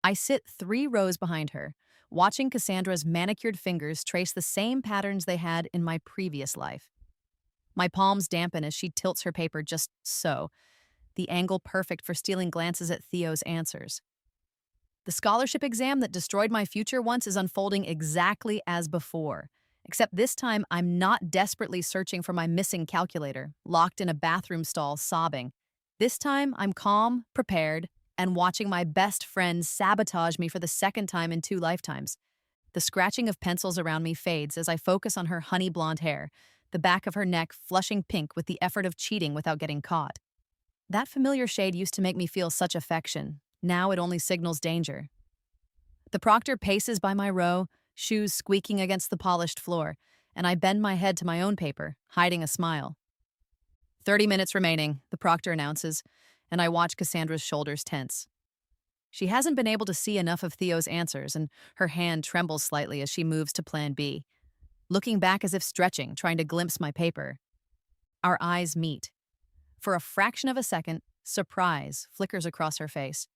I sit 3 rows behind her, watching Cassandra's manicured fingers trace the same patterns they had in my previous life. My palms dampen as she tilts her paper just so, the angle perfect for stealing glances at Theo's answers. The scholarship exam that destroyed my future once is unfolding exactly as before, except this time I'm not desperately searching for my missing calculator, locked in a bathroom stall sobbing. This time I'm calm, prepared, and watching my best friend sabotage me for the second time in 2 lifetimes. The scratching of pencils around me fades as I focus on her honey blonde hair, the back of her neck flushing pink with the effort of cheating without getting caught. That familiar shade used to make me feel such affection. Now it only signals danger. The proctor paces by my row, shoes squeaking against the polished floor, and I bend my head to my own paper, hiding a smile. 30 minutes remaining, the proctor announces, and I watch Cassandra's shoulders tense. She hasn't been able to see enough of Theo's answers, and her hand trembles slightly as she moves to plan B, looking back as if stretching, trying to glimpse my paper. Our eyes meet. For a fraction of a second, surprise flickers across her face.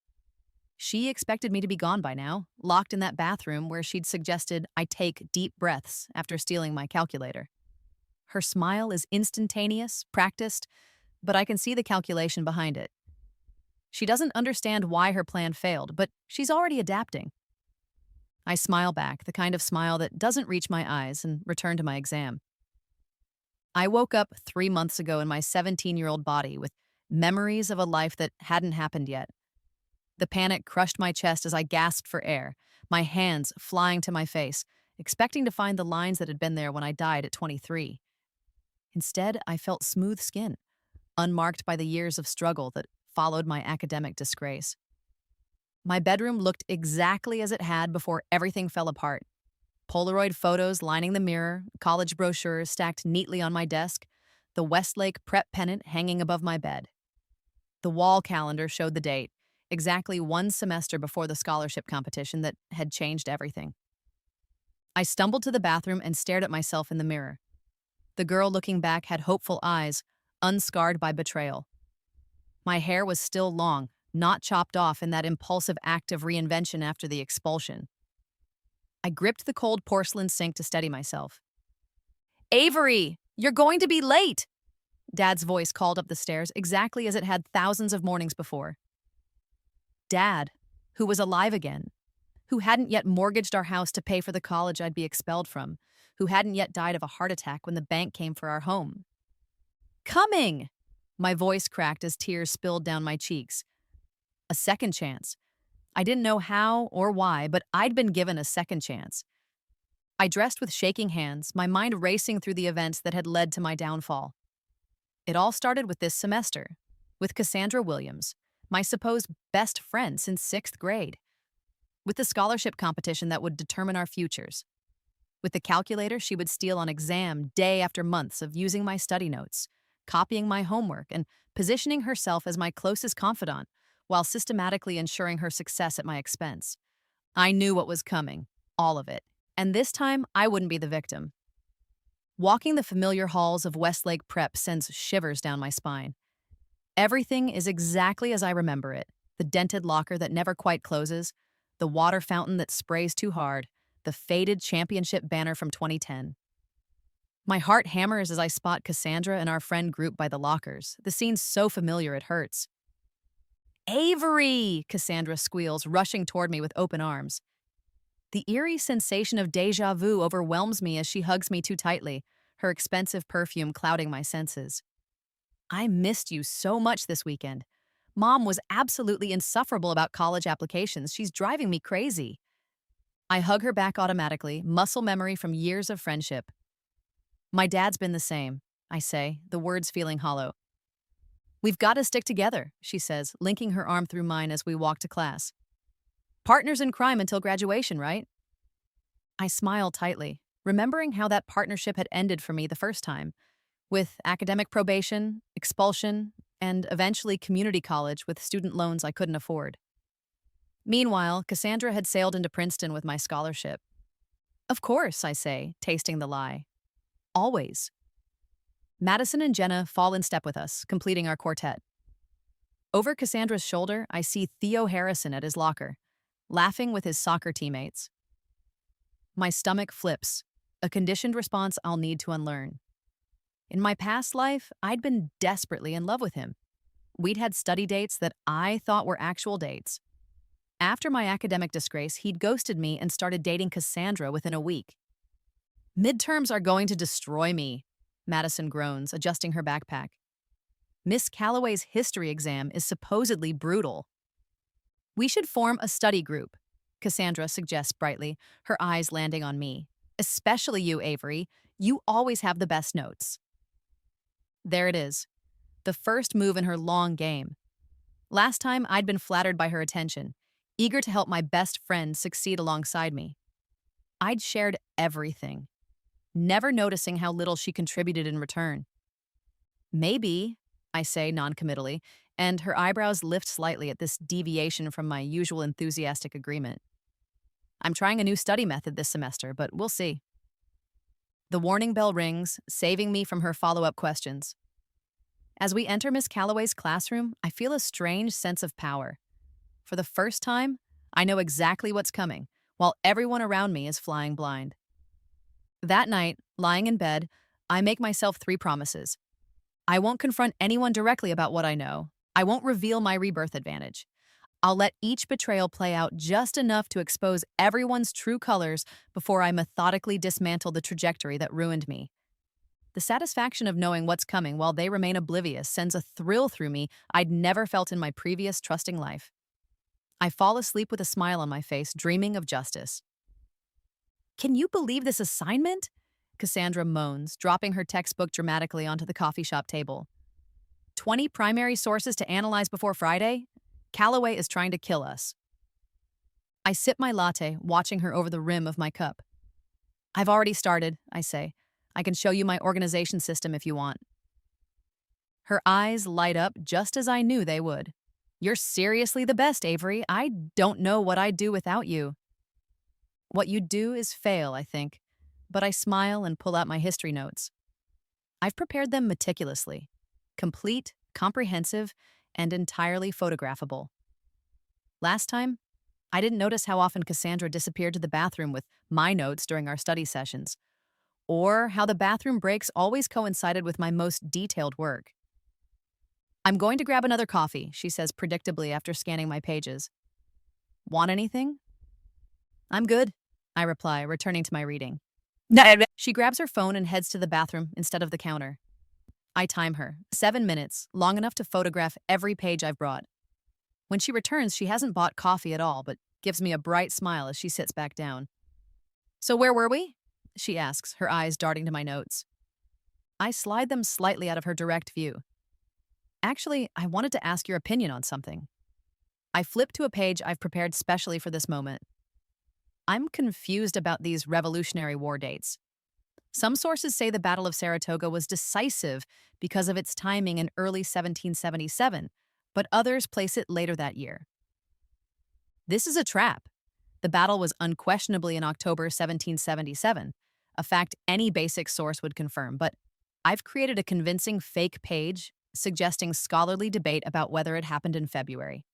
She expected me to be gone by now, locked in that bathroom where she'd suggested I take deep breaths after stealing my calculator. Her smile is instantaneous, practiced, but I can see the calculation behind it. She doesn't understand why her plan failed, but she's already adapting. I smile back, the kind of smile that doesn't reach my eyes, and return to my exam. I woke up 3 months ago in my 17-year-old body with memories of a life that hadn't happened yet. The panic crushed my chest as I gasped for air, my hands flying to my face, expecting to find the lines that had been there when I died at 23. Instead, I felt smooth skin, unmarked by the years of struggle that followed my academic disgrace. My bedroom looked exactly as it had before everything fell apart. Polaroid photos lining the mirror, college brochures stacked neatly on my desk, the Westlake prep pennant hanging above my bed. The wall calendar showed the date, exactly 1 semester before the scholarship competition that had changed everything. I stumbled to the bathroom and stared at myself in the mirror. The girl looking back had hopeful eyes, unscarred by betrayal. My hair was still long, not chopped off in that impulsive act of reinvention after the expulsion. I gripped the cold porcelain sink to steady myself. "Avery, you're going to be late!" Dad's voice called up the stairs exactly as it had thousands of mornings before. Dad, who was alive again, who hadn't yet mortgaged our house to pay for the college I'd be expelled from, who hadn't yet died of a heart attack when the bank came for our home. "Coming!" My voice cracked as tears spilled down my cheeks. A second chance. I didn't know how or why, but I'd been given a second chance. I dressed with shaking hands, my mind racing through the events that had led to my downfall. It all started with this semester, with Cassandra Williams, my supposed best friend since 6th grade, with the scholarship competition that would determine our futures, with the calculator she would steal on exam day after months of using my study notes, copying my homework, and positioning herself as my closest confidant while systematically ensuring her success at my expense. I knew what was coming, all of it, and this time I wouldn't be the victim. Walking the familiar halls of Westlake Prep sends shivers down my spine. Everything is exactly as I remember it. The dented locker that never quite closes, the water fountain that sprays too hard, the faded championship banner from 2010. My heart hammers as I spot Cassandra and our friend group by the lockers. The scene's so familiar it hurts. "Avery!" Cassandra squeals, rushing toward me with open arms. The eerie sensation of déjà vu overwhelms me as she hugs me too tightly, her expensive perfume clouding my senses. "I missed you so much this weekend. Mom was absolutely insufferable about college applications. She's driving me crazy." I hug her back automatically, muscle memory from years of friendship. "My dad's been the same," I say, the words feeling hollow. "We've got to stick together," she says, linking her arm through mine as we walk to class. "Partners in crime until graduation, right?" I smile tightly, remembering how that partnership had ended for me the first time, with academic probation, expulsion, and eventually community college with student loans I couldn't afford. Meanwhile, Cassandra had sailed into Princeton with my scholarship. "Of course," I say, tasting the lie. "Always." Madison and Jenna fall in step with us, completing our quartet. Over Cassandra's shoulder, I see Theo Harrison at his locker. laughing with his soccer teammates. My stomach flips, a conditioned response I'll need to unlearn. In my past life, I'd been desperately in love with him. We'd had study dates that I thought were actual dates. After my academic disgrace, he'd ghosted me and started dating Cassandra within a week. Midterms are going to destroy me, Madison groans, adjusting her backpack. Miss Calloway's history exam is supposedly brutal. We should form a study group, Cassandra suggests brightly, her eyes landing on me. Especially you, Avery. You always have the best notes. There it is, the first move in her long game. Last time, I'd been flattered by her attention, eager to help my best friend succeed alongside me. I'd shared everything, never noticing how little she contributed in return. Maybe, I say noncommittally, and her eyebrows lift slightly at this deviation from my usual enthusiastic agreement. I'm trying a new study method this semester, but we'll see. The warning bell rings, saving me from her follow-up questions. As we enter Miss Calloway's classroom, I feel a strange sense of power. For the first time, I know exactly what's coming, while everyone around me is flying blind. That night, lying in bed, I make myself 3 promises. I won't confront anyone directly about what I know. I won't reveal my rebirth advantage. I'll let each betrayal play out just enough to expose everyone's true colors before I methodically dismantle the trajectory that ruined me. The satisfaction of knowing what's coming while they remain oblivious sends a thrill through me I'd never felt in my previous trusting life. I fall asleep with a smile on my face, dreaming of justice. Can you believe this assignment? Cassandra moans, dropping her textbook dramatically onto the coffee shop table. 20 primary sources to analyze before Friday? Calloway is trying to kill us. I sip my latte, watching her over the rim of my cup. I've already started, I say. I can show you my organization system if you want. Her eyes light up just as I knew they would. You're seriously the best, Avery. I don't know what I'd do without you. What you'd do is fail, I think, but I smile and pull out my history notes. I've prepared them meticulously, complete, comprehensive, and entirely photographable. Last time, I didn't notice how often Cassandra disappeared to the bathroom with my notes during our study sessions, or how the bathroom breaks always coincided with my most detailed work. I'm going to grab another coffee, she says predictably after scanning my pages. Want anything? I'm good, I reply, returning to my reading. She grabs her phone and heads to the bathroom instead of the counter. I time her, 7 minutes, long enough to photograph every page I've brought. When she returns, she hasn't bought coffee at all, but gives me a bright smile as she sits back down. So where were we? She asks, her eyes darting to my notes. I slide them slightly out of her direct view. Actually, I wanted to ask your opinion on something. I flip to a page I've prepared specially for this moment. I'm confused about these Revolutionary War dates. Some sources say the Battle of Saratoga was decisive because of its timing in early 1777, but others place it later that year. This is a trap. The battle was unquestionably in October 1777, a fact any basic source would confirm, but I've created a convincing fake page suggesting scholarly debate about whether it happened in February.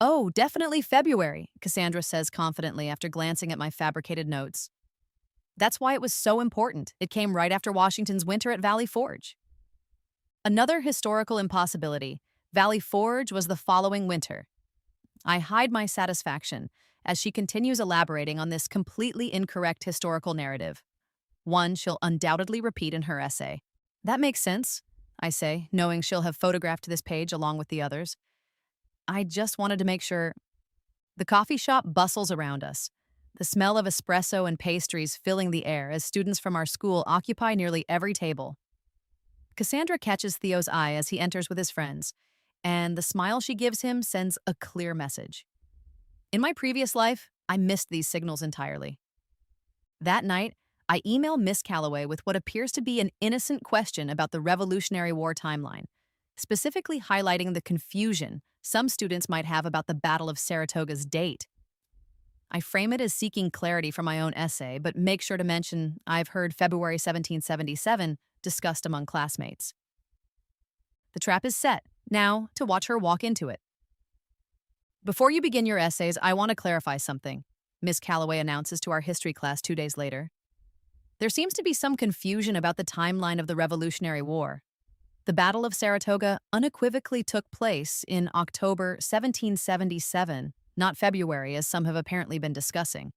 Oh, definitely February, Cassandra says confidently after glancing at my fabricated notes. That's why it was so important. It came right after Washington's winter at Valley Forge. Another historical impossibility. Valley Forge was the following winter. I hide my satisfaction as she continues elaborating on this completely incorrect historical narrative. One she'll undoubtedly repeat in her essay. That makes sense, I say, knowing she'll have photographed this page along with the others. I just wanted to make sure. The coffee shop bustles around us, the smell of espresso and pastries filling the air as students from our school occupy nearly every table. Cassandra catches Theo's eye as he enters with his friends, and the smile she gives him sends a clear message. In my previous life, I missed these signals entirely. That night, I email Miss Calloway with what appears to be an innocent question about the Revolutionary War timeline, specifically highlighting the confusion some students might have about the Battle of Saratoga's date. I frame it as seeking clarity from my own essay, but make sure to mention I've heard February 1777 discussed among classmates. The trap is set. Now, to watch her walk into it. Before you begin your essays, I want to clarify something, Miss Calloway announces to our history class 2 days later. There seems to be some confusion about the timeline of the Revolutionary War. The Battle of Saratoga unequivocally took place in October 1777, not February, as some have apparently been discussing.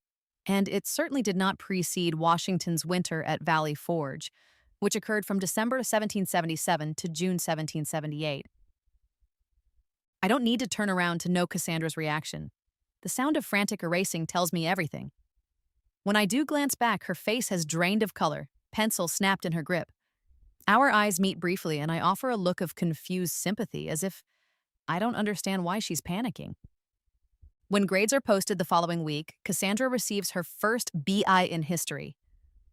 And it certainly did not precede Washington's winter at Valley Forge, which occurred from December 1777 to June 1778. I don't need to turn around to know Cassandra's reaction. The sound of frantic erasing tells me everything. When I do glance back, her face has drained of color, pencil snapped in her grip. Our eyes meet briefly, and I offer a look of confused sympathy, as if I don't understand why she's panicking. When grades are posted the following week, Cassandra receives her first BI in history.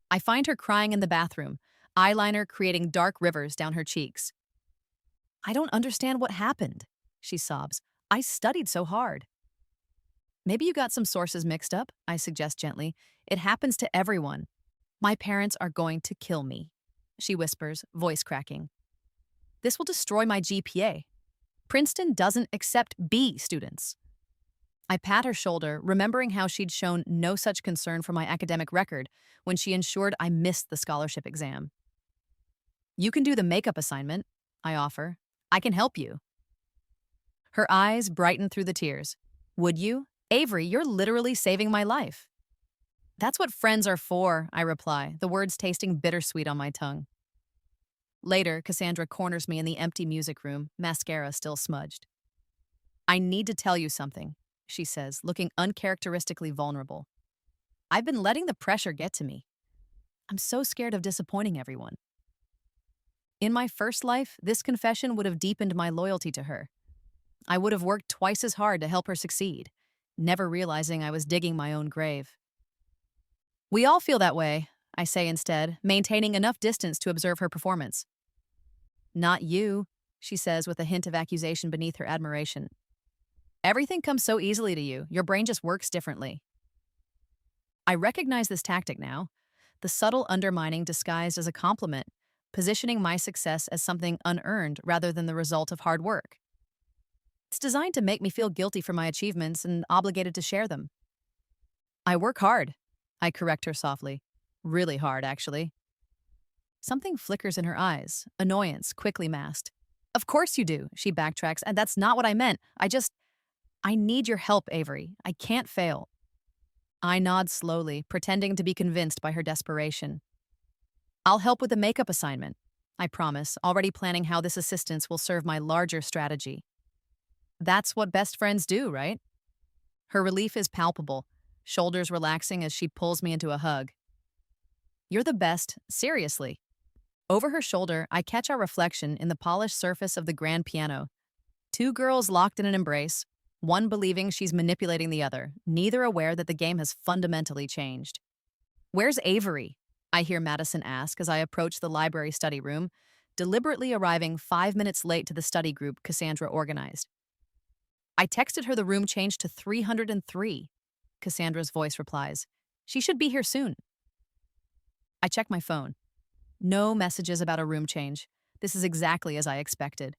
I find her crying in the bathroom, eyeliner creating dark rivers down her cheeks. "I don't understand what happened," she sobs. "I studied so hard." "Maybe you got some sources mixed up," I suggest gently. "It happens to everyone." "My parents are going to kill me," she whispers, voice cracking. "This will destroy my GPA. Princeton doesn't accept B students." I pat her shoulder, remembering how she'd shown no such concern for my academic record when she ensured I missed the scholarship exam. "You can do the makeup assignment," I offer. "I can help you." Her eyes brighten through the tears. "Would you? Avery, you're literally saving my life." "That's what friends are for," I reply, the words tasting bittersweet on my tongue. Later, Cassandra corners me in the empty music room, mascara still smudged. "I need to tell you something," she says, looking uncharacteristically vulnerable. "I've been letting the pressure get to me. I'm so scared of disappointing everyone." In my first life, this confession would have deepened my loyalty to her. I would have worked twice as hard to help her succeed, never realizing I was digging my own grave. "We all feel that way," I say instead, maintaining enough distance to observe her performance. "Not you," she says with a hint of accusation beneath her admiration. "Everything comes so easily to you. Your brain just works differently." I recognize this tactic now, the subtle undermining disguised as a compliment, positioning my success as something unearned rather than the result of hard work. It's designed to make me feel guilty for my achievements and obligated to share them. "I work hard," I correct her softly. "Really hard, actually." Something flickers in her eyes, annoyance quickly masked. "Of course you do," she backtracks, "and that's not what I meant. I need your help, Avery. I can't fail." I nod slowly, pretending to be convinced by her desperation. "I'll help with the makeup assignment," I promise, already planning how this assistance will serve my larger strategy. That's what best friends do, right? Her relief is palpable, shoulders relaxing as she pulls me into a hug. "You're the best, seriously." Over her shoulder, I catch our reflection in the polished surface of the grand piano. Two girls locked in an embrace, one believing she's manipulating the other, neither aware that the game has fundamentally changed. "Where's Avery?" I hear Madison ask as I approach the library study room, deliberately arriving 5 minutes late to the study group Cassandra organized. "I texted her the room changed to 303, Cassandra's voice replies. "She should be here soon." I check my phone. No messages about a room change. This is exactly as I expected.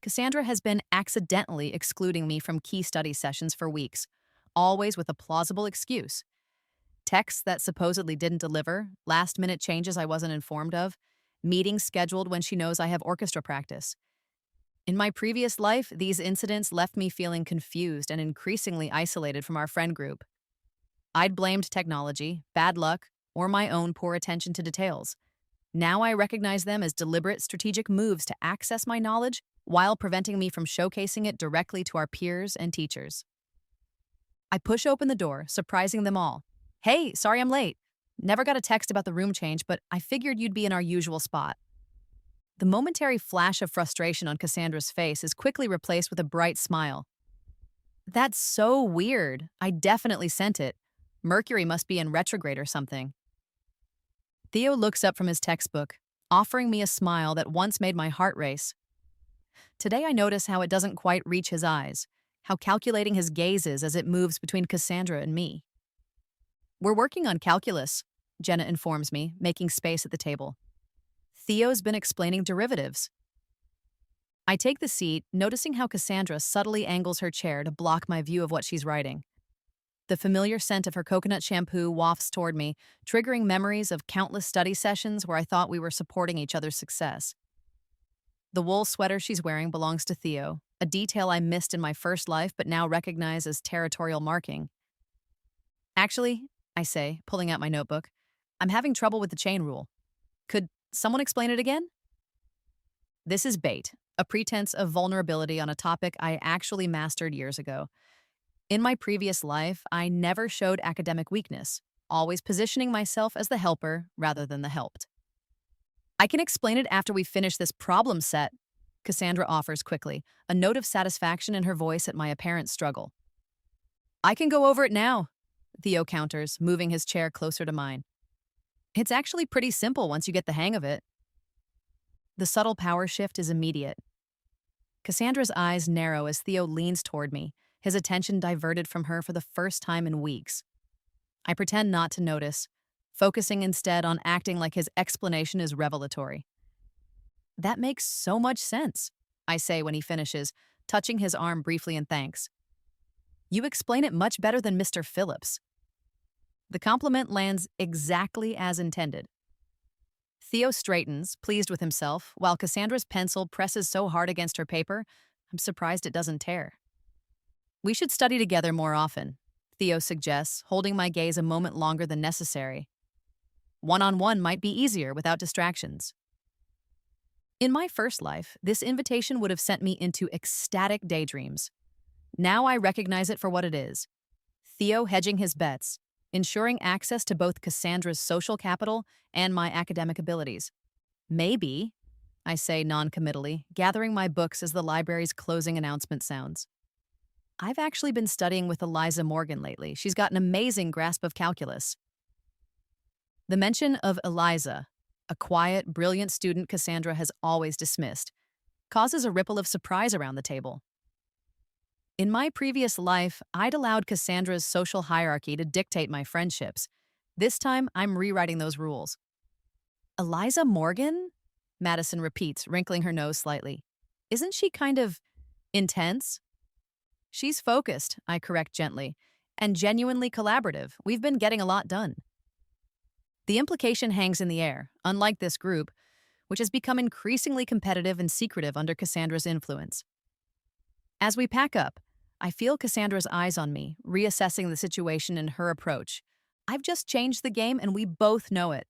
Cassandra has been accidentally excluding me from key study sessions for weeks, always with a plausible excuse. Texts that supposedly didn't deliver, last-minute changes I wasn't informed of, meetings scheduled when she knows I have orchestra practice. In my previous life, these incidents left me feeling confused and increasingly isolated from our friend group. I'd blamed technology, bad luck, or my own poor attention to details. Now I recognize them as deliberate strategic moves to access my knowledge while preventing me from showcasing it directly to our peers and teachers. I push open the door, surprising them all. "Hey, sorry I'm late. Never got a text about the room change, but I figured you'd be in our usual spot." The momentary flash of frustration on Cassandra's face is quickly replaced with a bright smile. "That's so weird. I definitely sent it. Mercury must be in retrograde or something." Theo looks up from his textbook, offering me a smile that once made my heart race. Today I notice how it doesn't quite reach his eyes, how calculating his gaze is as it moves between Cassandra and me. "We're working on calculus," Jenna informs me, making space at the table. "Theo's been explaining derivatives." I take the seat, noticing how Cassandra subtly angles her chair to block my view of what she's writing. The familiar scent of her coconut shampoo wafts toward me, triggering memories of countless study sessions where I thought we were supporting each other's success. The wool sweater she's wearing belongs to Theo, a detail I missed in my first life but now recognize as territorial marking. Actually, I say, pulling out my notebook, I'm having trouble with the chain rule. Could someone explain it again? This is bait, a pretense of vulnerability on a topic I actually mastered years ago. In my previous life, I never showed academic weakness, always positioning myself as the helper rather than the helped. I can explain it after we finish this problem set, Cassandra offers quickly, a note of satisfaction in her voice at my apparent struggle. I can go over it now, Theo counters, moving his chair closer to mine. It's actually pretty simple once you get the hang of it. The subtle power shift is immediate. Cassandra's eyes narrow as Theo leans toward me, his attention diverted from her for the first time in weeks. I pretend not to notice, focusing instead on acting like his explanation is revelatory. That makes so much sense, I say when he finishes, touching his arm briefly in thanks. You explain it much better than Mr. Phillips. The compliment lands exactly as intended. Theo straightens, pleased with himself, while Cassandra's pencil presses so hard against her paper, I'm surprised it doesn't tear. We should study together more often, Theo suggests, holding my gaze a moment longer than necessary. One-on-one might be easier without distractions. In my first life, this invitation would have sent me into ecstatic daydreams. Now I recognize it for what it is. Theo hedging his bets, ensuring access to both Cassandra's social capital and my academic abilities. Maybe, I say non-committally, gathering my books as the library's closing announcement sounds. I've actually been studying with Eliza Morgan lately. She's got an amazing grasp of calculus. The mention of Eliza, a quiet, brilliant student Cassandra has always dismissed, causes a ripple of surprise around the table. In my previous life, I'd allowed Cassandra's social hierarchy to dictate my friendships. This time, I'm rewriting those rules. Eliza Morgan? Madison repeats, wrinkling her nose slightly. Isn't she kind of intense? She's focused, I correct gently, and genuinely collaborative. We've been getting a lot done. The implication hangs in the air, unlike this group, which has become increasingly competitive and secretive under Cassandra's influence. As we pack up, I feel Cassandra's eyes on me, reassessing the situation and her approach. I've just changed the game and we both know it.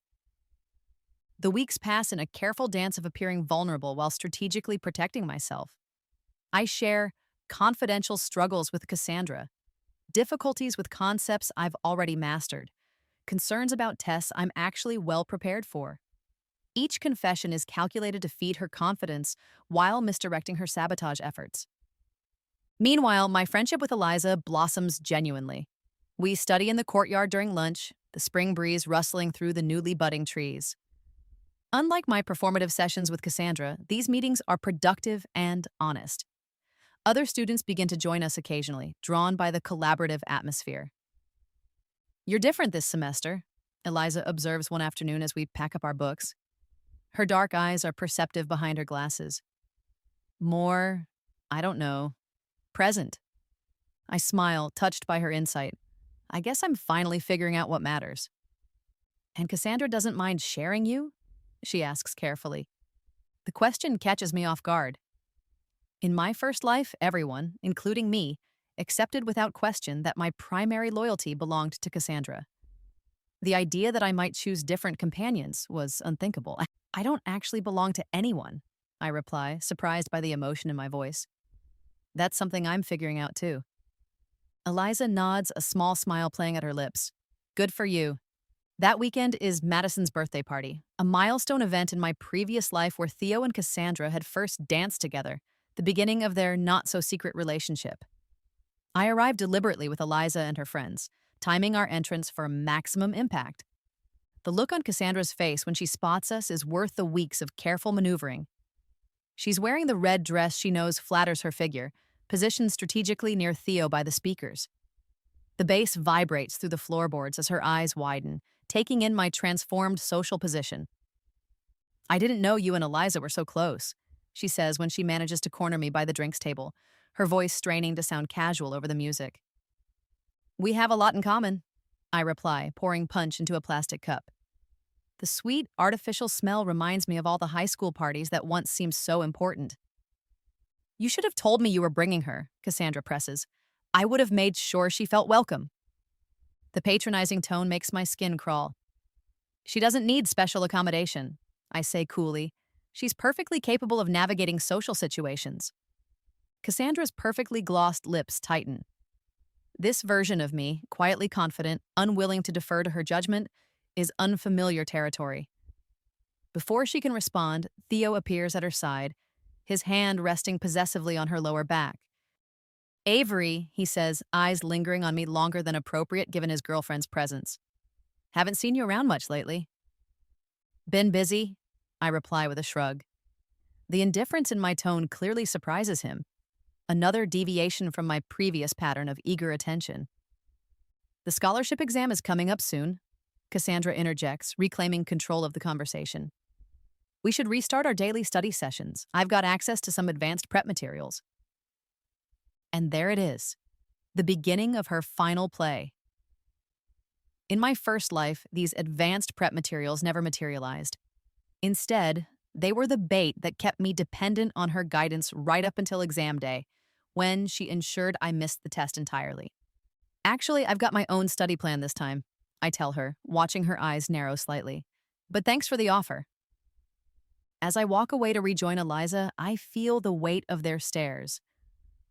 The weeks pass in a careful dance of appearing vulnerable while strategically protecting myself. I share confidential struggles with Cassandra, difficulties with concepts I've already mastered, concerns about tests I'm actually well prepared for. Each confession is calculated to feed her confidence while misdirecting her sabotage efforts. Meanwhile, my friendship with Eliza blossoms genuinely. We study in the courtyard during lunch, the spring breeze rustling through the newly budding trees. Unlike my performative sessions with Cassandra, these meetings are productive and honest. Other students begin to join us occasionally, drawn by the collaborative atmosphere. You're different this semester, Eliza observes one afternoon as we pack up our books. Her dark eyes are perceptive behind her glasses. More, I don't know, present. I smile, touched by her insight. I guess I'm finally figuring out what matters. And Cassandra doesn't mind sharing you? She asks carefully. The question catches me off guard. In my first life, everyone, including me, accepted without question that my primary loyalty belonged to Cassandra. The idea that I might choose different companions was unthinkable. I don't actually belong to anyone, I reply, surprised by the emotion in my voice. That's something I'm figuring out too. Eliza nods, a small smile playing at her lips. Good for you. That weekend is Madison's birthday party, a milestone event in my previous life where Theo and Cassandra had first danced together, the beginning of their not-so-secret relationship. I arrived deliberately with Eliza and her friends, timing our entrance for maximum impact. The look on Cassandra's face when she spots us is worth the weeks of careful maneuvering. She's wearing the red dress she knows flatters her figure, positioned strategically near Theo by the speakers. The bass vibrates through the floorboards as her eyes widen, taking in my transformed social position. I didn't know you and Eliza were so close, she says when she manages to corner me by the drinks table, her voice straining to sound casual over the music. We have a lot in common, I reply, pouring punch into a plastic cup. The sweet, artificial smell reminds me of all the high school parties that once seemed so important. You should have told me you were bringing her, Cassandra presses. I would have made sure she felt welcome. The patronizing tone makes my skin crawl. She doesn't need special accommodation, I say coolly. She's perfectly capable of navigating social situations. Cassandra's perfectly glossed lips tighten. This version of me, quietly confident, unwilling to defer to her judgment, is unfamiliar territory. Before she can respond, Theo appears at her side, his hand resting possessively on her lower back. Avery, he says, eyes lingering on me longer than appropriate given his girlfriend's presence. Haven't seen you around much lately. Been busy, I reply with a shrug. The indifference in my tone clearly surprises him. Another deviation from my previous pattern of eager attention. The scholarship exam is coming up soon, Cassandra interjects, reclaiming control of the conversation. We should restart our daily study sessions. I've got access to some advanced prep materials. And there it is, the beginning of her final play. In my first life, these advanced prep materials never materialized. Instead, they were the bait that kept me dependent on her guidance right up until exam day, when she ensured I missed the test entirely. Actually, I've got my own study plan this time, I tell her, watching her eyes narrow slightly. But thanks for the offer. As I walk away to rejoin Eliza, I feel the weight of their stares.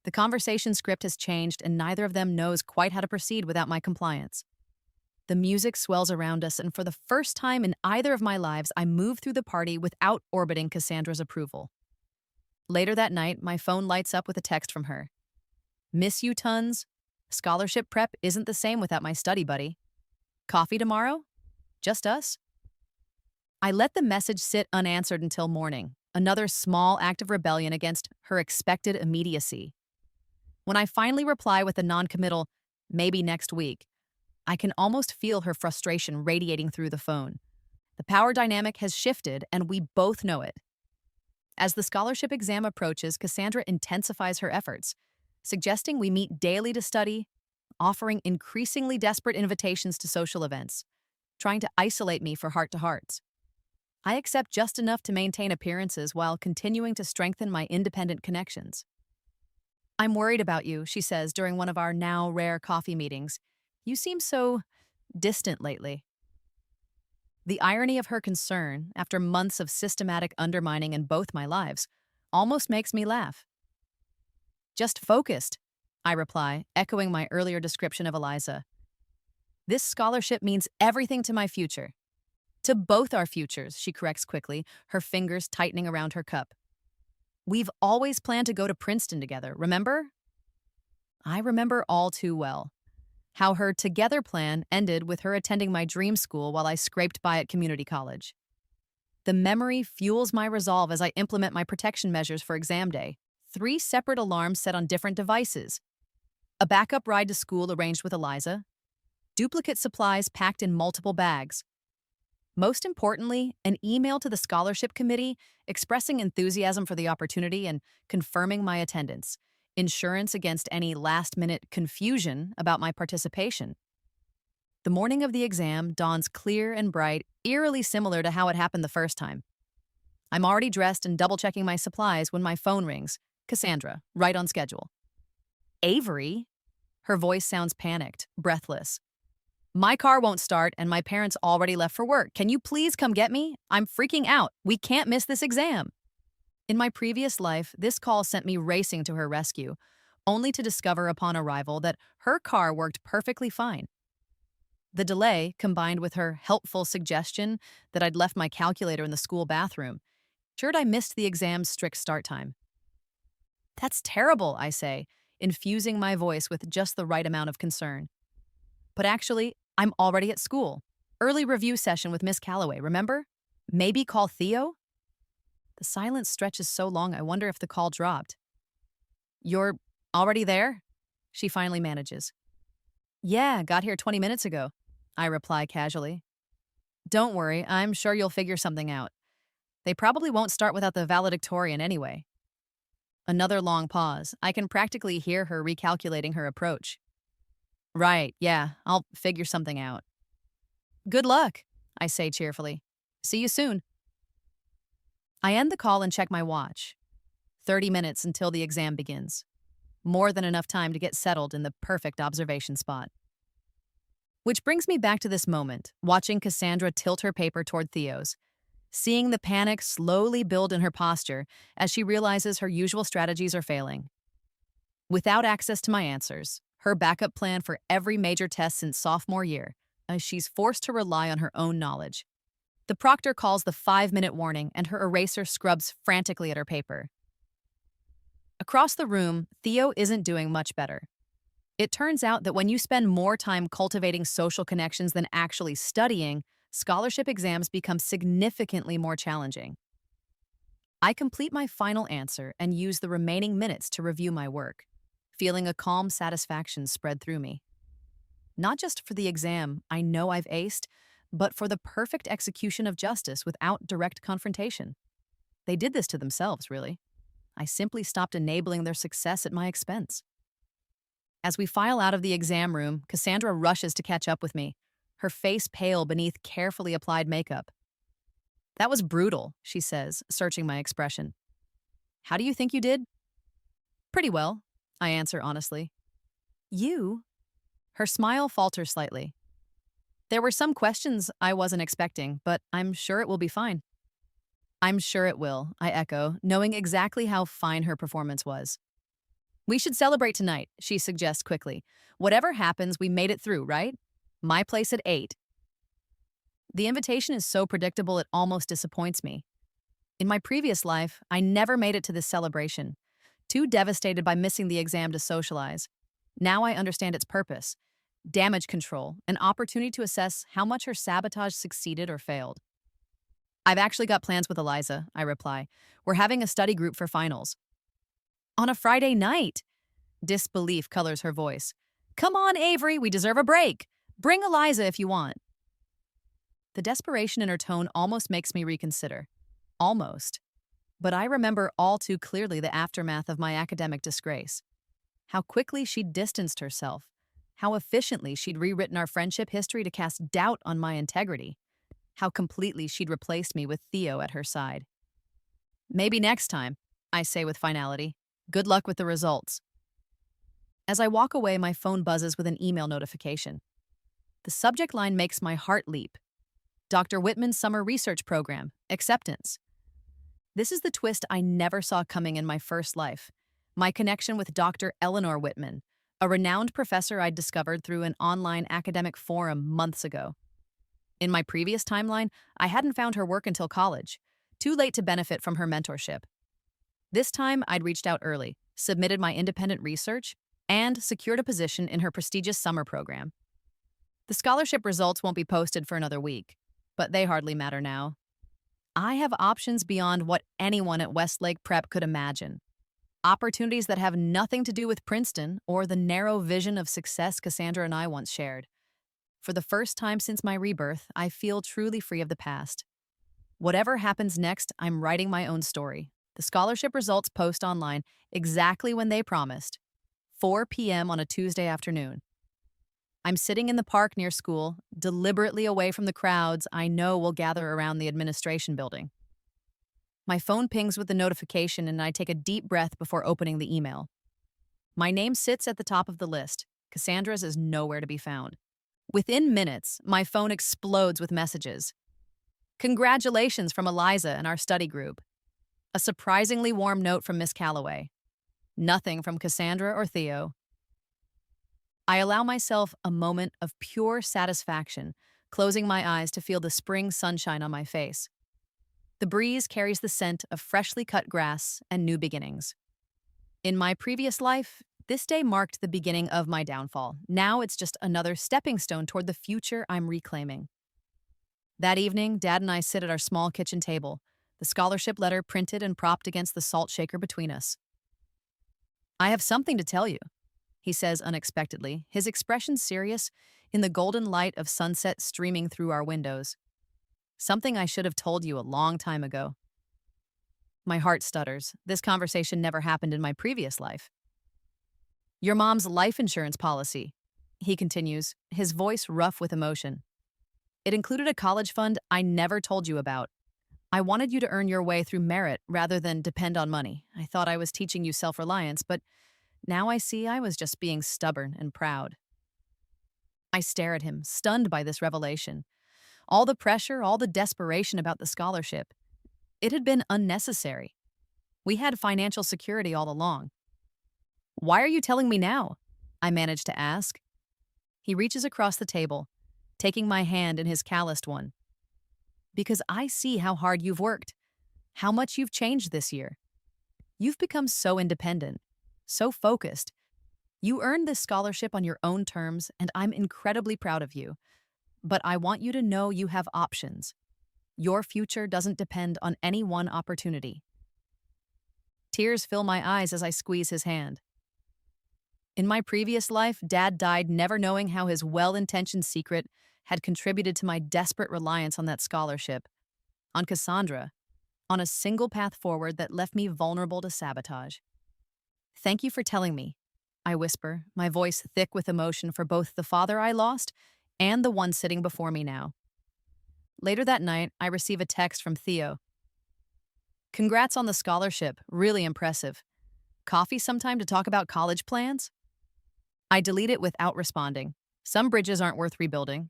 The conversation script has changed, and neither of them knows quite how to proceed without my compliance. The music swells around us, and for the first time in either of my lives, I move through the party without orbiting Cassandra's approval. Later that night, my phone lights up with a text from her. Miss you tons. Scholarship prep isn't the same without my study buddy. Coffee tomorrow? Just us? I let the message sit unanswered until morning, another small act of rebellion against her expected immediacy. When I finally reply with a non-committal, maybe next week, I can almost feel her frustration radiating through the phone. The power dynamic has shifted, and we both know it. As the scholarship exam approaches, Cassandra intensifies her efforts, suggesting we meet daily to study, offering increasingly desperate invitations to social events, trying to isolate me for heart-to-hearts. I accept just enough to maintain appearances while continuing to strengthen my independent connections. I'm worried about you, she says during one of our now rare coffee meetings. You seem so distant lately. The irony of her concern, after months of systematic undermining in both my lives, almost makes me laugh. Just focused, I reply, echoing my earlier description of Eliza. This scholarship means everything to my future. To both our futures, she corrects quickly, her fingers tightening around her cup. We've always planned to go to Princeton together, remember? I remember all too well. How her together plan ended with her attending my dream school while I scraped by at community college. The memory fuels my resolve as I implement my protection measures for exam day. 3 separate alarms set on different devices. A backup ride to school arranged with Eliza. Duplicate supplies packed in multiple bags. Most importantly, an email to the scholarship committee expressing enthusiasm for the opportunity and confirming my attendance. Insurance against any last-minute confusion about my participation. The morning of the exam dawns clear and bright, eerily similar to how it happened the first time. I'm already dressed and double-checking my supplies when my phone rings. Cassandra, right on schedule. Avery? Her voice sounds panicked, breathless. My car won't start and my parents already left for work. Can you please come get me? I'm freaking out. We can't miss this exam. In my previous life, this call sent me racing to her rescue, only to discover upon arrival that her car worked perfectly fine. The delay, combined with her helpful suggestion that I'd left my calculator in the school bathroom, ensured I missed the exam's strict start time. That's terrible, I say, infusing my voice with just the right amount of concern. But actually, I'm already at school. Early review session with Miss Calloway, remember? Maybe call Theo? The silence stretches so long I wonder if the call dropped. You're already there? She finally manages. Yeah, got here 20 minutes ago, I reply casually. Don't worry, I'm sure you'll figure something out. They probably won't start without the valedictorian anyway. Another long pause. I can practically hear her recalculating her approach. Right, yeah, I'll figure something out. Good luck, I say cheerfully. See you soon. I end the call and check my watch. 30 minutes until the exam begins. More than enough time to get settled in the perfect observation spot. Which brings me back to this moment, watching Cassandra tilt her paper toward Theo's, seeing the panic slowly build in her posture as she realizes her usual strategies are failing. Without access to my answers, her backup plan for every major test since sophomore year, as she's forced to rely on her own knowledge. The proctor calls the 5-minute warning and her eraser scrubs frantically at her paper. Across the room, Theo isn't doing much better. It turns out that when you spend more time cultivating social connections than actually studying, scholarship exams become significantly more challenging. I complete my final answer and use the remaining minutes to review my work, feeling a calm satisfaction spread through me. Not just for the exam I know I've aced, but for the perfect execution of justice without direct confrontation. They did this to themselves, really. I simply stopped enabling their success at my expense. As we file out of the exam room, Cassandra rushes to catch up with me, her face pale beneath carefully applied makeup. That was brutal, she says, searching my expression. How do you think you did? Pretty well, I answer honestly. You? Her smile falters slightly. There were some questions I wasn't expecting, but I'm sure it will be fine. I'm sure it will, I echo, knowing exactly how fine her performance was. We should celebrate tonight, she suggests quickly. Whatever happens, we made it through, right? My place at 8. The invitation is so predictable it almost disappoints me. In my previous life, I never made it to this celebration, too devastated by missing the exam to socialize. Now I understand its purpose. Damage control, an opportunity to assess how much her sabotage succeeded or failed. I've actually got plans with Eliza, I reply. We're having a study group for finals. On a Friday night? Disbelief colors her voice. Come on, Avery, we deserve a break. Bring Eliza if you want. The desperation in her tone almost makes me reconsider. Almost. But I remember all too clearly the aftermath of my academic disgrace. How quickly she'd distanced herself. How efficiently she'd rewritten our friendship history to cast doubt on my integrity. How completely she'd replaced me with Theo at her side. Maybe next time, I say with finality. Good luck with the results. As I walk away, my phone buzzes with an email notification. The subject line makes my heart leap. Dr. Whitman's Summer Research Program, Acceptance. This is the twist I never saw coming in my first life. My connection with Dr. Eleanor Whitman, a renowned professor I'd discovered through an online academic forum months ago. In my previous timeline, I hadn't found her work until college, too late to benefit from her mentorship. This time, I'd reached out early, submitted my independent research, and secured a position in her prestigious summer program. The scholarship results won't be posted for another week, but they hardly matter now. I have options beyond what anyone at Westlake Prep could imagine. Opportunities that have nothing to do with Princeton or the narrow vision of success Cassandra and I once shared. For the first time since my rebirth, I feel truly free of the past. Whatever happens next, I'm writing my own story. The scholarship results post online exactly when they promised, 4 p.m. on a Tuesday afternoon. I'm sitting in the park near school, deliberately away from the crowds I know will gather around the administration building. My phone pings with the notification and I take a deep breath before opening the email. My name sits at the top of the list. Cassandra's is nowhere to be found. Within minutes, my phone explodes with messages. Congratulations from Eliza and our study group. A surprisingly warm note from Miss Calloway. Nothing from Cassandra or Theo. I allow myself a moment of pure satisfaction, closing my eyes to feel the spring sunshine on my face. The breeze carries the scent of freshly cut grass and new beginnings. In my previous life, this day marked the beginning of my downfall. Now it's just another stepping stone toward the future I'm reclaiming. That evening, Dad and I sit at our small kitchen table, the scholarship letter printed and propped against the salt shaker between us. I have something to tell you, he says unexpectedly, his expression serious in the golden light of sunset streaming through our windows. Something I should have told you a long time ago. My heart stutters. This conversation never happened in my previous life. Your mom's life insurance policy, he continues, his voice rough with emotion. It included a college fund I never told you about. I wanted you to earn your way through merit rather than depend on money. I thought I was teaching you self-reliance, but now I see I was just being stubborn and proud. I stare at him, stunned by this revelation. All the pressure, all the desperation about the scholarship. It had been unnecessary. We had financial security all along. Why are you telling me now? I managed to ask. He reaches across the table, taking my hand in his calloused one. Because I see how hard you've worked, how much you've changed this year. You've become so independent, so focused. You earned this scholarship on your own terms, and I'm incredibly proud of you. But I want you to know you have options. Your future doesn't depend on any one opportunity. Tears fill my eyes as I squeeze his hand. In my previous life, Dad died never knowing how his well-intentioned secret had contributed to my desperate reliance on that scholarship, on Cassandra, on a single path forward that left me vulnerable to sabotage. Thank you for telling me, I whisper, my voice thick with emotion for both the father I lost and the one sitting before me now. Later that night, I receive a text from Theo. Congrats on the scholarship, really impressive. Coffee sometime to talk about college plans? I delete it without responding. Some bridges aren't worth rebuilding.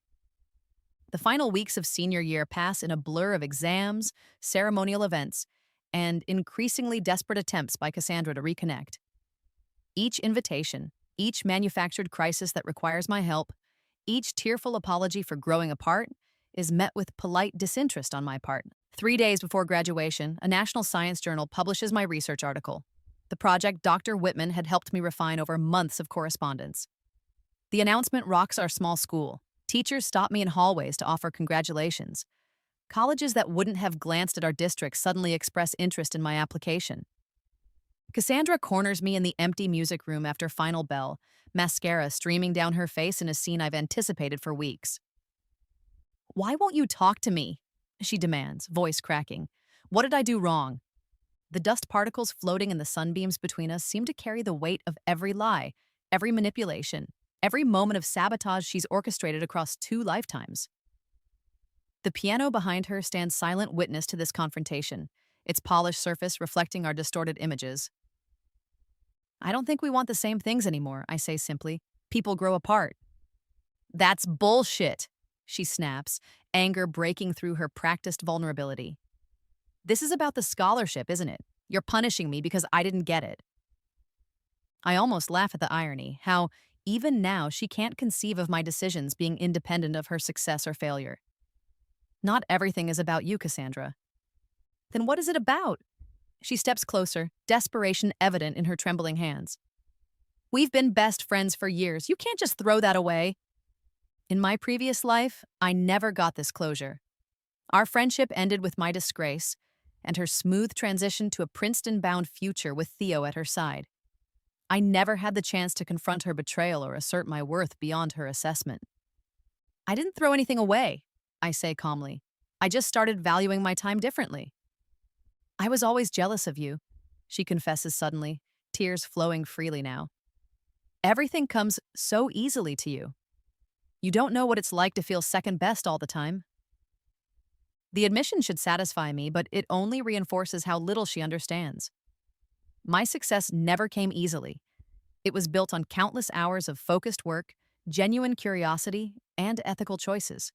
The final weeks of senior year pass in a blur of exams, ceremonial events, and increasingly desperate attempts by Cassandra to reconnect. Each invitation, each manufactured crisis that requires my help, each tearful apology for growing apart is met with polite disinterest on my part. 3 days before graduation, a national science journal publishes my research article. The project Dr. Whitman had helped me refine over months of correspondence. The announcement rocks our small school. Teachers stop me in hallways to offer congratulations. Colleges that wouldn't have glanced at our district suddenly express interest in my application. Cassandra corners me in the empty music room after final bell, mascara streaming down her face in a scene I've anticipated for weeks. Why won't you talk to me? She demands, voice cracking. What did I do wrong? The dust particles floating in the sunbeams between us seem to carry the weight of every lie, every manipulation, every moment of sabotage she's orchestrated across 2 lifetimes. The piano behind her stands silent witness to this confrontation, its polished surface reflecting our distorted images. I don't think we want the same things anymore, I say simply. People grow apart. That's bullshit, she snaps, anger breaking through her practiced vulnerability. This is about the scholarship, isn't it? You're punishing me because I didn't get it. I almost laugh at the irony, how, even now, she can't conceive of my decisions being independent of her success or failure. Not everything is about you, Cassandra. Then what is it about? She steps closer, desperation evident in her trembling hands. We've been best friends for years. You can't just throw that away. In my previous life, I never got this closure. Our friendship ended with my disgrace and her smooth transition to a Princeton-bound future with Theo at her side. I never had the chance to confront her betrayal or assert my worth beyond her assessment. I didn't throw anything away, I say calmly. I just started valuing my time differently. I was always jealous of you, she confesses suddenly, tears flowing freely now. Everything comes so easily to you. You don't know what it's like to feel second best all the time. The admission should satisfy me, but it only reinforces how little she understands. My success never came easily. It was built on countless hours of focused work, genuine curiosity, and ethical choices.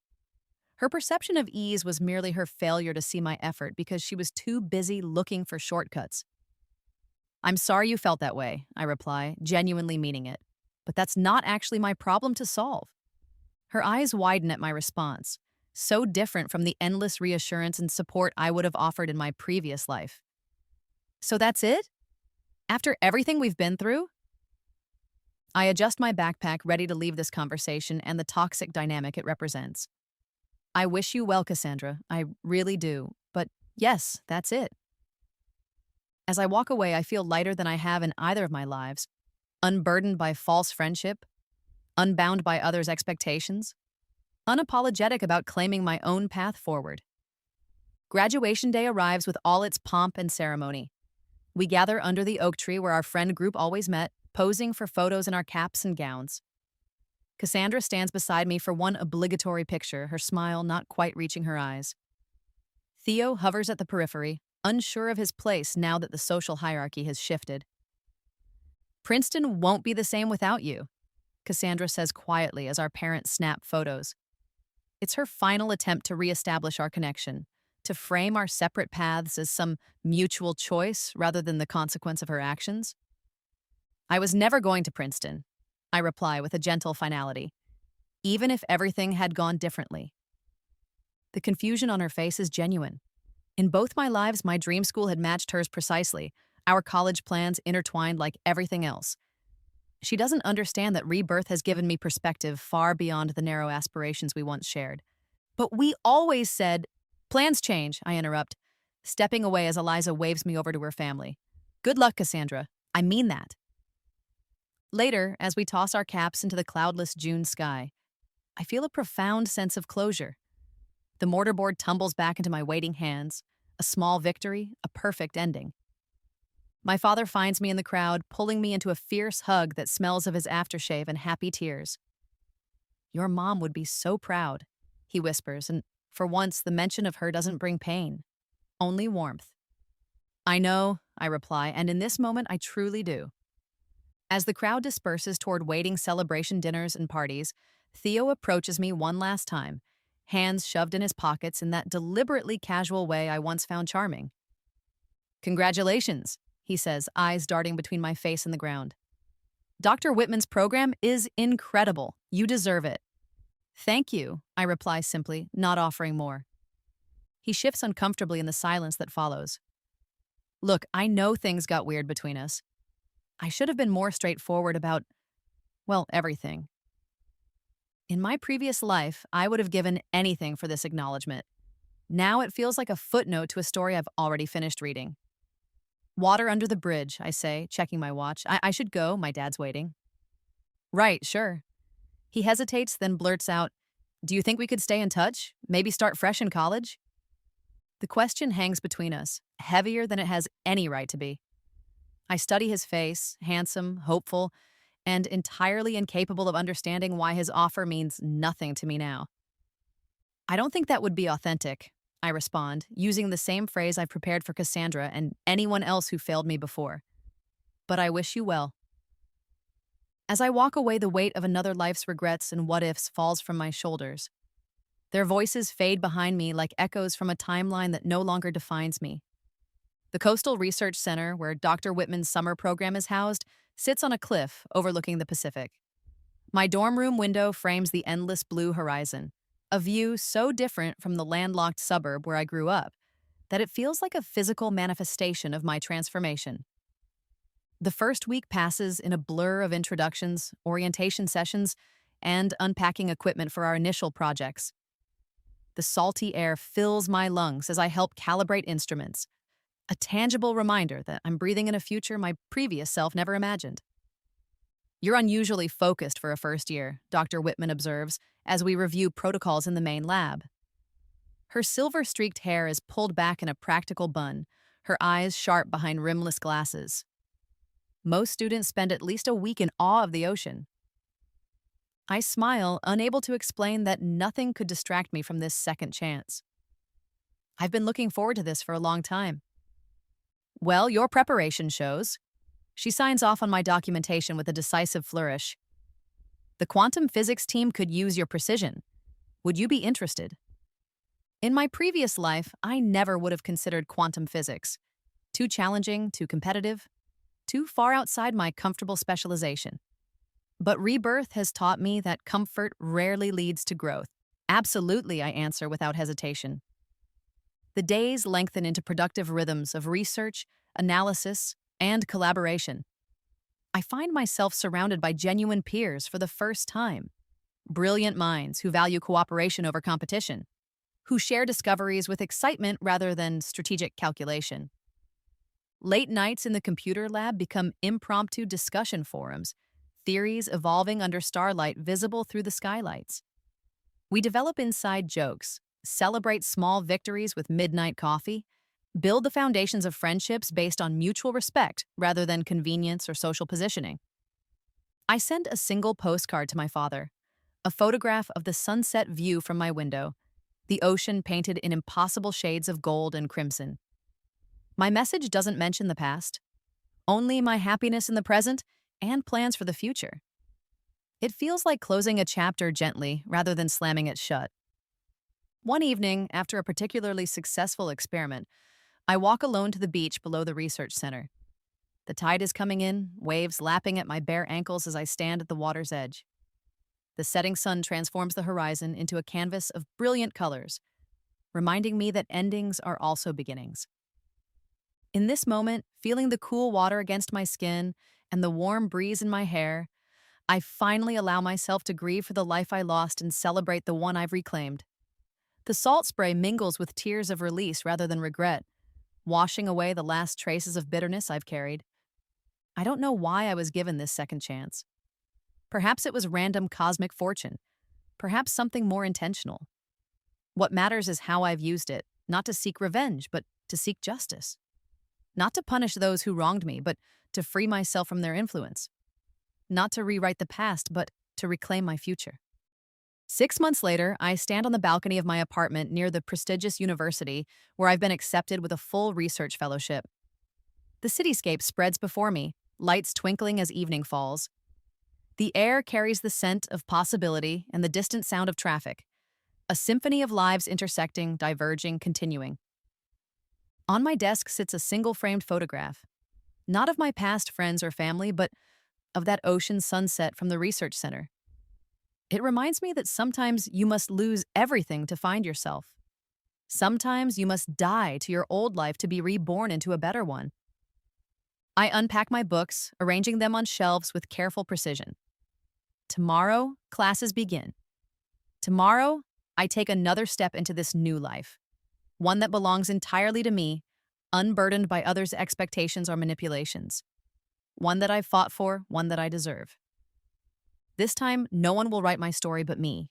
Her perception of ease was merely her failure to see my effort because she was too busy looking for shortcuts. I'm sorry you felt that way, I reply, genuinely meaning it. But that's not actually my problem to solve. Her eyes widen at my response, so different from the endless reassurance and support I would have offered in my previous life. So that's it? After everything we've been through? I adjust my backpack, ready to leave this conversation and the toxic dynamic it represents. I wish you well, Cassandra. I really do. But yes, that's it. As I walk away, I feel lighter than I have in either of my lives, unburdened by false friendship, unbound by others' expectations, unapologetic about claiming my own path forward. Graduation day arrives with all its pomp and ceremony. We gather under the oak tree where our friend group always met, posing for photos in our caps and gowns. Cassandra stands beside me for one obligatory picture, her smile not quite reaching her eyes. Theo hovers at the periphery, unsure of his place now that the social hierarchy has shifted. Princeton won't be the same without you, Cassandra says quietly as our parents snap photos. It's her final attempt to reestablish our connection, to frame our separate paths as some mutual choice rather than the consequence of her actions. I was never going to Princeton, I reply with a gentle finality, even if everything had gone differently. The confusion on her face is genuine. In both my lives, my dream school had matched hers precisely, our college plans intertwined like everything else. She doesn't understand that Rebirth has given me perspective far beyond the narrow aspirations we once shared. But we always said, plans change, I interrupt, stepping away as Eliza waves me over to her family. Good luck, Cassandra. I mean that. Later, as we toss our caps into the cloudless June sky, I feel a profound sense of closure. The mortarboard tumbles back into my waiting hands, a small victory, a perfect ending. My father finds me in the crowd, pulling me into a fierce hug that smells of his aftershave and happy tears. Your mom would be so proud, he whispers, and for once the mention of her doesn't bring pain, only warmth. I know, I reply, and in this moment I truly do. As the crowd disperses toward waiting celebration dinners and parties, Theo approaches me one last time, hands shoved in his pockets in that deliberately casual way I once found charming. Congratulations, he says, eyes darting between my face and the ground. Dr. Whitman's program is incredible. You deserve it. Thank you, I reply simply, not offering more. He shifts uncomfortably in the silence that follows. Look, I know things got weird between us. I should have been more straightforward about, well, everything. In my previous life, I would have given anything for this acknowledgement. Now it feels like a footnote to a story I've already finished reading. Water under the bridge, I say, checking my watch. I should go, my dad's waiting. Right, sure. He hesitates, then blurts out, do you think we could stay in touch? Maybe start fresh in college? The question hangs between us, heavier than it has any right to be. I study his face, handsome, hopeful, and entirely incapable of understanding why his offer means nothing to me now. I don't think that would be authentic, I respond, using the same phrase I've prepared for Cassandra and anyone else who failed me before. But I wish you well. As I walk away, the weight of another life's regrets and what-ifs falls from my shoulders. Their voices fade behind me like echoes from a timeline that no longer defines me. The Coastal Research Center, where Dr. Whitman's summer program is housed, sits on a cliff overlooking the Pacific. My dorm room window frames the endless blue horizon, a view so different from the landlocked suburb where I grew up that it feels like a physical manifestation of my transformation. The first week passes in a blur of introductions, orientation sessions, and unpacking equipment for our initial projects. The salty air fills my lungs as I help calibrate instruments, a tangible reminder that I'm breathing in a future my previous self never imagined. You're unusually focused for a first year, Dr. Whitman observes, as we review protocols in the main lab. Her silver-streaked hair is pulled back in a practical bun, her eyes sharp behind rimless glasses. Most students spend at least a week in awe of the ocean. I smile, unable to explain that nothing could distract me from this second chance. I've been looking forward to this for a long time. Well, your preparation shows. She signs off on my documentation with a decisive flourish. The quantum physics team could use your precision. Would you be interested? In my previous life, I never would have considered quantum physics. Too challenging, too competitive, too far outside my comfortable specialization. But Rebirth has taught me that comfort rarely leads to growth. Absolutely, I answer without hesitation. The days lengthen into productive rhythms of research, analysis, and collaboration. I find myself surrounded by genuine peers for the first time. Brilliant minds who value cooperation over competition, who share discoveries with excitement rather than strategic calculation. Late nights in the computer lab become impromptu discussion forums, theories evolving under starlight visible through the skylights. We develop inside jokes, celebrate small victories with midnight coffee, build the foundations of friendships based on mutual respect rather than convenience or social positioning. I send a single postcard to my father, a photograph of the sunset view from my window, the ocean painted in impossible shades of gold and crimson. My message doesn't mention the past, only my happiness in the present and plans for the future. It feels like closing a chapter gently rather than slamming it shut. One evening, after a particularly successful experiment, I walk alone to the beach below the research center. The tide is coming in, waves lapping at my bare ankles as I stand at the water's edge. The setting sun transforms the horizon into a canvas of brilliant colors, reminding me that endings are also beginnings. In this moment, feeling the cool water against my skin and the warm breeze in my hair, I finally allow myself to grieve for the life I lost and celebrate the one I've reclaimed. The salt spray mingles with tears of release rather than regret, washing away the last traces of bitterness I've carried. I don't know why I was given this second chance. Perhaps it was random cosmic fortune, perhaps something more intentional. What matters is how I've used it, not to seek revenge, but to seek justice. Not to punish those who wronged me, but to free myself from their influence. Not to rewrite the past, but to reclaim my future. 6 months later, I stand on the balcony of my apartment near the prestigious university where I've been accepted with a full research fellowship. The cityscape spreads before me, lights twinkling as evening falls. The air carries the scent of possibility and the distant sound of traffic, a symphony of lives intersecting, diverging, continuing. On my desk sits a single-framed photograph, not of my past friends or family, but of that ocean sunset from the research center. It reminds me that sometimes you must lose everything to find yourself. Sometimes you must die to your old life to be reborn into a better one. I unpack my books, arranging them on shelves with careful precision. Tomorrow, classes begin. Tomorrow, I take another step into this new life, one that belongs entirely to me, unburdened by others' expectations or manipulations. One that I've fought for, one that I deserve. This time, no one will write my story but me.